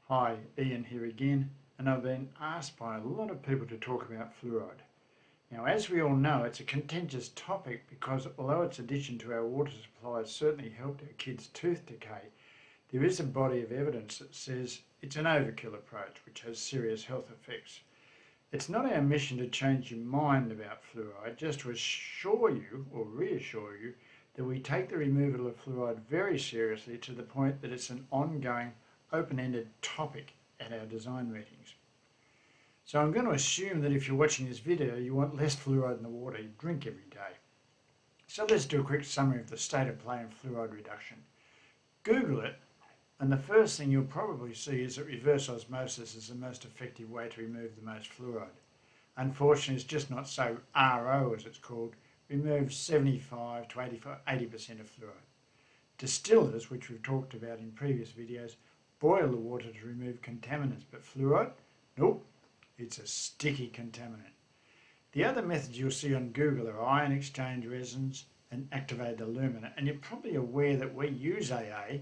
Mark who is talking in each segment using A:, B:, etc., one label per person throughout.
A: Hi, Ian here again, and I've been asked by a lot of people to talk about fluoride. Now, as we all know, it's a contentious topic because although its addition to our water supply has certainly helped our kids' tooth decay, there is a body of evidence that says it's an overkill approach which has serious health effects. It's not our mission to change your mind about fluoride, just to assure you or reassure you that we take the removal of fluoride very seriously to the point that it's an ongoing, open-ended topic at our design meetings. So I'm going to assume that if you're watching this video, you want less fluoride in the water you drink every day. So let's do a quick summary of the state of play in fluoride reduction. Google it, and the first thing you'll probably see is that reverse osmosis is the most effective way to remove the most fluoride. Unfortunately, it's just not so. RO, as it's called, removes 75 to 80% of fluoride. Distillers, which we've talked about in previous videos, boil the water to remove contaminants, but fluoride, nope, it's a sticky contaminant. The other methods you'll see on Google are ion exchange resins and activated alumina, and you're probably aware that we use AA,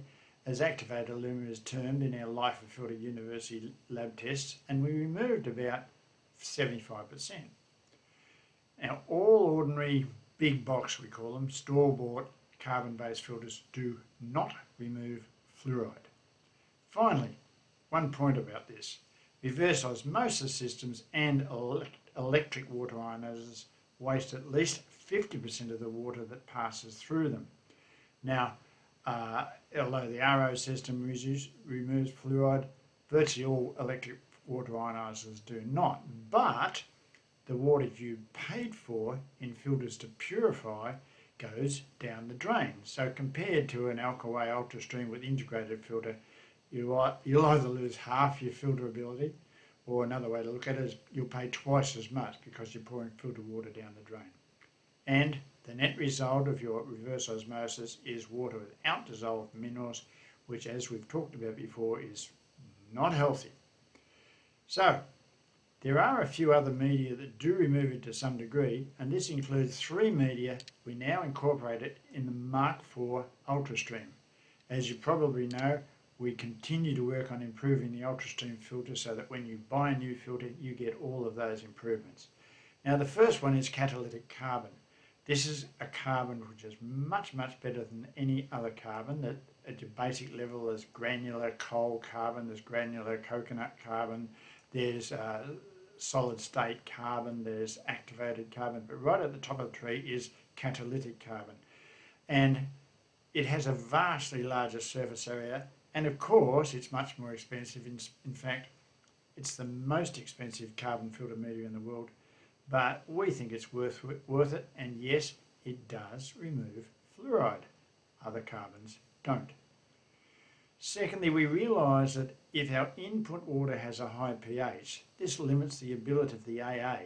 A: as activated alumina is termed, in our Life of Filter University lab tests, and we removed about 75%. Now, all ordinary big box, we call them, store-bought carbon-based filters do not remove fluoride. Finally, one point about this. Reverse osmosis systems and electric water ionizers waste at least 50% of the water that passes through them. Now, although the RO system removes fluoride, virtually all electric water ionizers do not. But the water you paid for in filters to purify goes down the drain. So compared to an Alkaway UltraStream with integrated filter, you'll either lose half your filterability, or another way to look at it is you'll pay twice as much because you're pouring filtered water down the drain. And the net result of your reverse osmosis is water without dissolved minerals, which, as we've talked about before, is not healthy. So, there are a few other media that do remove it to some degree, and this includes 3 media we now incorporate it in the Mark IV UltraStream. As you probably know, we continue to work on improving the UltraStream filter so that when you buy a new filter, you get all of those improvements. Now, the first one is catalytic carbon. This is a carbon which is much, much better than any other carbon. That at your basic level, there's granular coal carbon, there's granular coconut carbon, there's solid state carbon, there's activated carbon, but right at the top of the tree is catalytic carbon. And it has a vastly larger surface area, and of course it's much more expensive. In fact, it's the most expensive carbon filter media in the world, but we think it's worth it, and yes, it does remove fluoride. Other carbons don't. Secondly, we realise that if our input water has a high pH, this limits the ability of the AA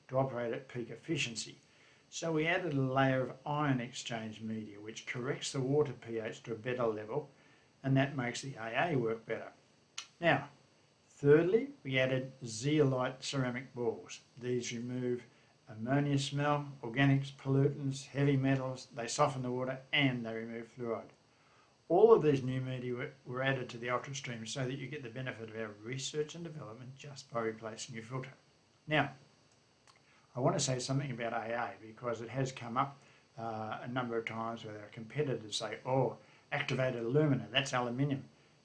A: to operate at peak efficiency. So we added a layer of ion exchange media which corrects the water pH to a better level, and that makes the AA work better. Now, thirdly, we added zeolite ceramic balls. These remove ammonia smell, organics, pollutants, heavy metals, they soften the water, and they remove fluoride. All of these new media were added to the UltraStream so that you get the benefit of our research and development just by replacing your filter. Now, I want to say something about AA because it has come up a number of times where our competitors say, oh, activated alumina, that's aluminium.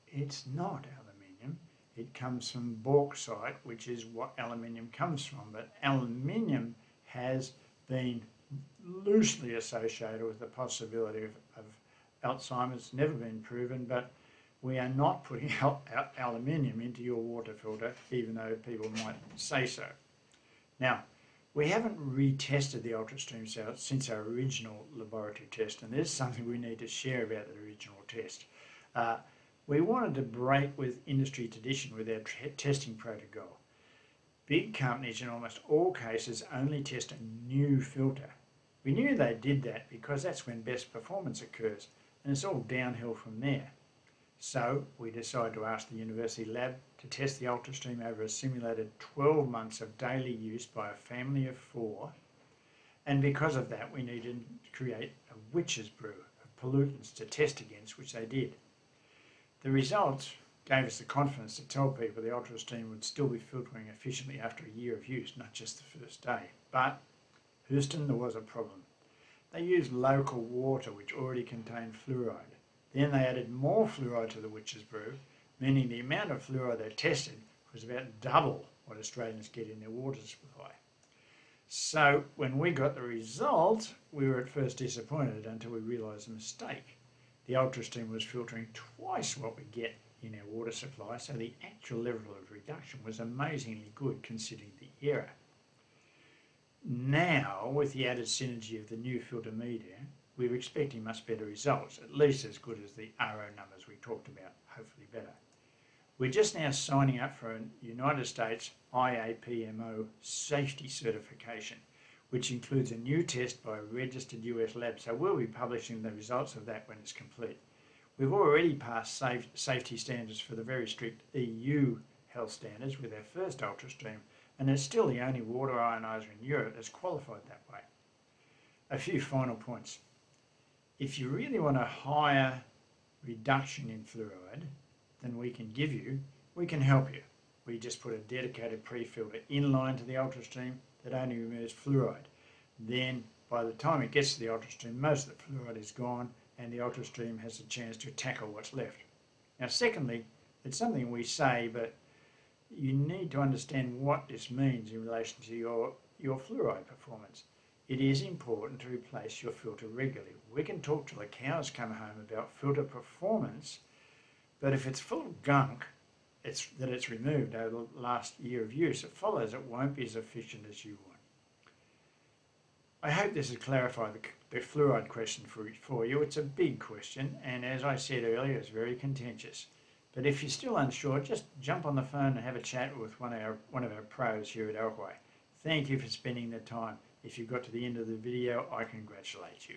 A: It's not aluminium. It comes from bauxite, which is what aluminium comes from. But aluminium has been loosely associated with the possibility of Alzheimer's. It's never been proven, but we are not putting aluminium into your water filter, even though people might say so. Now, we haven't retested the UltraStream since our original laboratory test, and there's something we need to share about the original test. We wanted to break with industry tradition with our testing protocol. Big companies in almost all cases only test a new filter. We knew they did that because that's when best performance occurs, and it's all downhill from there. So we decided to ask the university lab to test the UltraStream over a simulated 12 months of daily use by a family of 4, and because of that we needed to create a witch's brew of pollutants to test against, which they did. The results gave us the confidence to tell people the UltraStream would still be filtering efficiently after a year of use, not just the first day. But Houston, there was a problem. They used local water which already contained fluoride. Then they added more fluoride to the Witch's Brew, meaning the amount of fluoride they tested was about double what Australians get in their water supply. So when we got the result, we were at first disappointed until we realised the mistake. The UltraStream was filtering twice what we get in our water supply, so the actual level of reduction was amazingly good considering the error. Now, with the added synergy of the new filter media, we're expecting much better results, at least as good as the RO numbers we talked about, hopefully better. We're just now signing up for a United States IAPMO safety certification, which includes a new test by a registered US lab, so we'll be publishing the results of that when it's complete. We've already passed safety standards for the very strict EU health standards with our first UltraStream, and it's still the only water ioniser in Europe that's qualified that way. A few final points. If you really want a higher reduction in fluoride than we can give you, we can help you. We just put a dedicated pre-filter inline to the UltraStream that only removes fluoride. Then by the time it gets to the UltraStream, most of the fluoride is gone and the UltraStream has a chance to tackle what's left. Now secondly, it's something we say, but you need to understand what this means in relation to your fluoride performance. It is important to replace your filter regularly. We can talk till the cows come home about filter performance, but if it's full of gunk that it's removed over the last year of use, it follows it won't be as efficient as you want. I hope this has clarified the fluoride question for you. It's a big question, and as I said earlier, it's very contentious. But if you're still unsure, just jump on the phone and have a chat with one of our pros here at Elkway. Thank you for spending the time. If you got to the end of the video, I congratulate you.